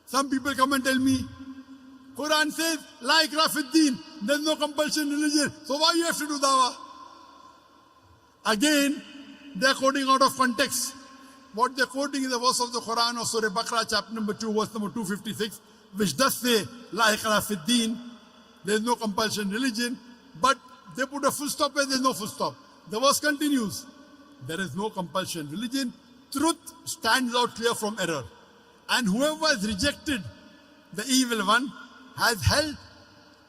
Some people come and tell me, Quran says, La ikrah fid din, there's no compulsion in religion, so why you have to do dawah? Again, they're quoting out of context. What they're quoting is the verse of the Quran of Surah Baqarah, chapter number 2, verse number 256, which does say, La ikrah fid din, there's no compulsion in religion, but they put a full stop where there's no full stop. The verse continues, there is no compulsion in religion, truth stands out clear from error. And whoever has rejected the evil one has held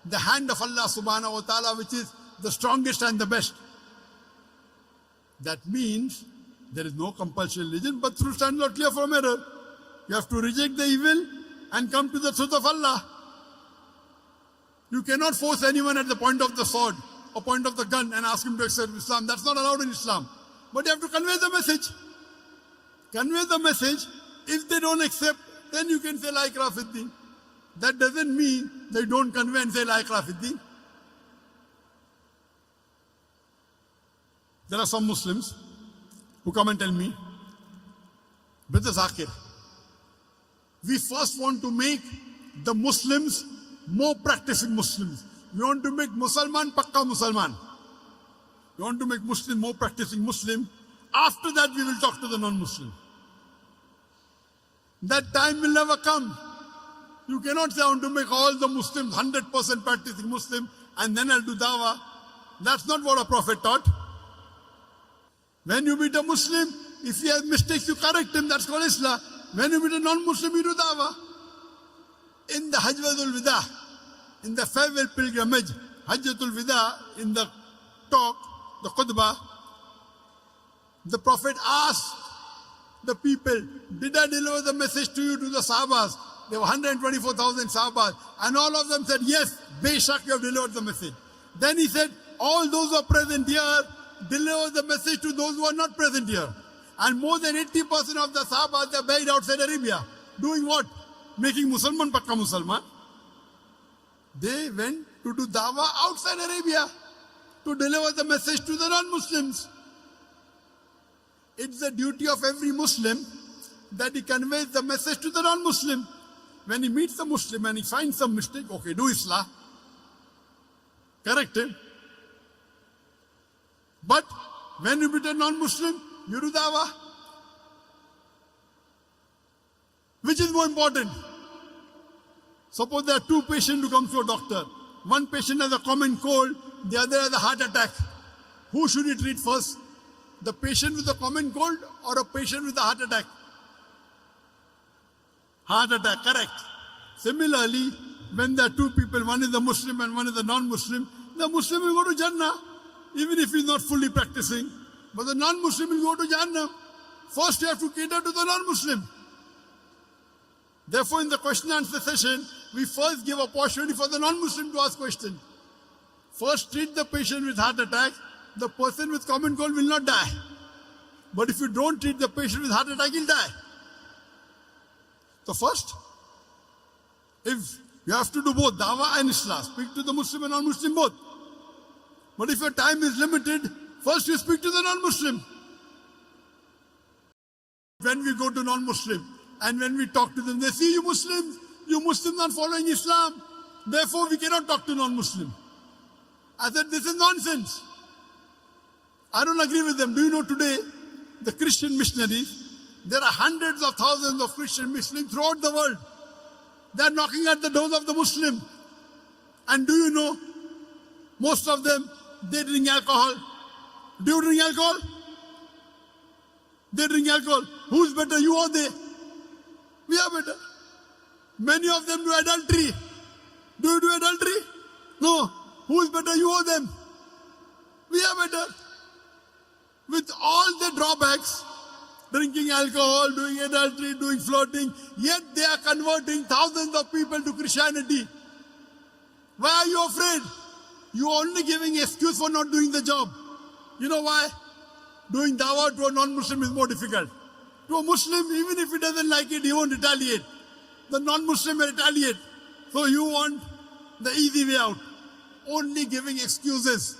the hand of Allah subhanahu wa ta'ala, which is the strongest and the best. That means there is no compulsion in religion, but truth stands out clear from error. You have to reject the evil and come to the truth of Allah. You cannot force anyone at the point of the sword or point of the gun and ask him to accept Islam. That's not allowed in Islam. But you have to convey the message. Convey the message. If they don't accept, then you can say La ikrah fid din. That doesn't mean they don't convey and say La ikrah fid din. There are some Muslims who come and tell me, Brother Zakir, we first want to make the Muslims more practicing Muslims. We want to make Musalman Pakka Musalman. We want to make Muslim more practicing Muslim. After that, we will talk to the non-Muslim. That time will never come. You cannot say I want to make all the Muslims 100% practicing Muslim and then I'll do dawah. That's not what a prophet taught. When you meet a Muslim, if he has mistakes, you correct him. That's called Islam. When you meet a non-Muslim, you do dawah. In the Hajjatul Wida, in the farewell pilgrimage, Hajjatul Wida, in the talk, the khutbah, the Prophet asked the people, did I deliver the message to you, to the Sahabas? There were 124,000 Sahabas. And all of them said, yes, Beshak, you have delivered the message. Then he said, all those who are present here, deliver the message to those who are not present here. And more than 80% of the Sahabas are buried outside Arabia. Doing what? Making Musalman Pakka Musalman. They went to do dawah outside Arabia to deliver the message to the non-Muslims. It's the duty of every Muslim that he conveys the message to the non-Muslim. When he meets a Muslim and he finds some mistake, okay, do Islah. Correct him. But when you meet a non-Muslim, you do dawah. Which is more important? Suppose there are two patients who come to a doctor. One patient has a common cold, the other has a heart attack. Who should he treat first? The patient with a common cold or a patient with a heart attack? Heart attack, correct. Similarly, when there are two people, one is a Muslim and one is a non-Muslim, the Muslim will go to Jannah, even if he's not fully practicing. But the non-Muslim will go to Jannah. First you have to cater to the non-Muslim. Therefore, in the question and answer session, we first give opportunity for the non-Muslim to ask questions. First treat the patient with heart attack. The person with common cold will not die. But if you don't treat the patient with heart attack, he'll die. So first, if you have to do both, dawah and islah, speak to the Muslim and non-Muslim both. But if your time is limited, first you speak to the non-Muslim. When we go to non-Muslim and when we talk to them, they see you Muslims are following Islam. Therefore, we cannot talk to non-Muslim. I said, this is nonsense. I don't agree with them. Do you know today, the Christian missionaries, there are hundreds of thousands of Christian Muslims throughout the world. They are knocking at the doors of the Muslim. And do you know, most of them, they drink alcohol. Do you drink alcohol? They drink alcohol. Who's better, you or they? We are better. Many of them do adultery. Do you do adultery? No. Who is better, you or them? We are better. With all the drawbacks, drinking alcohol, doing adultery, doing flirting, yet they are converting thousands of people to Christianity. Why are you afraid? You are only giving excuse for not doing the job. You know why? Doing dawah to a non-Muslim is more difficult. To a Muslim, even if he doesn't like it, he won't retaliate. The non-Muslim will retaliate. So you want the easy way out. Only giving excuses.